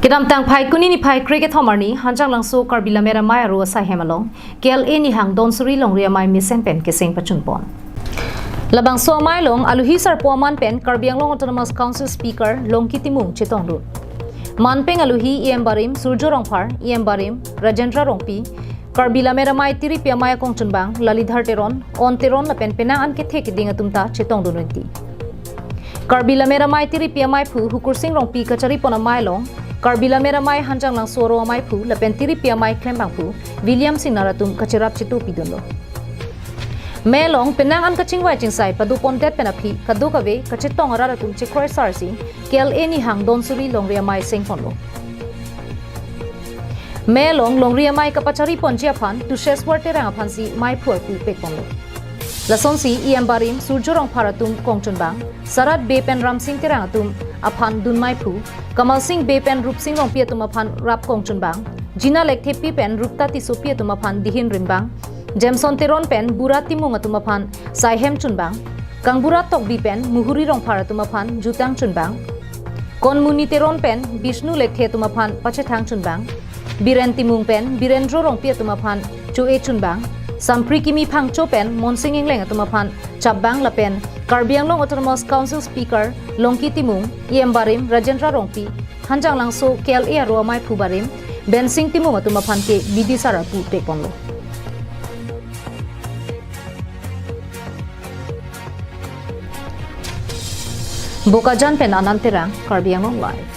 Kiram tang phai kuni ni phai cricket homarni Hangjanglangso karbila mera maya ro sa hemalong KLA Nihang Donsuri longri amei miseng pen keseng pachunpon labang so amai long aluhi sar poman pen Karbianglong Autonomous Council Speaker longki timung chitong ru manpeng aluhi barim surjo rongphar barim Rajendra rongpi karbila mera mai tiri pia maya kongchunbang lalidhar teron on teron la pen penang an ke thek dinga tumta chitong dunti karbila mera mai tiri pia mai phu hukur sing rongpi kachari pona mai long Karbila mera mai Hangjanglangso ro amai phu la pentiri pia mai klembang phu William Sinaratum kachirap chitu pidundo Melong penang an kachingwai chingsai padu pontet penapi kadu kave kachitong araratum chikroi sarsi KLA Nihang Donsuri longri amai sengponlo Melong longri amai kapachari ponjia phan tu sheswar terang phansi mai phu pu pekponlo Lasonsi barim surjorong pharatum kongchunbang Sarat bepen ramsing terang atum aphan dunmai phu Kamal Singh bepen rup sing rong piatum aphan rap kongchunbang Jina lekthepi pen rupta ti so piatum aphan dihin rimbang Jameson teron pen burat timung atum aphan saihem chunbang Kang burat tok bi pen muhuri rong pharatum aphan jutang chunbang Kon muni teron pen Bishnu lekthe tum aphan pachethang chunbang Biren timung pen Birendro rong piatum aphan choe chunbang Sampri kimi phangcho pen monsing ingleng atumaphan chabang lapen Karbianglong Autonomous Council Speaker longki timung barim Rajendra rongpi Hangjanglangso KLA ro amai phu barim bensing timung atumaphan ke bidi sarapu teponlo Bokajan pen ananterang Karbianglong live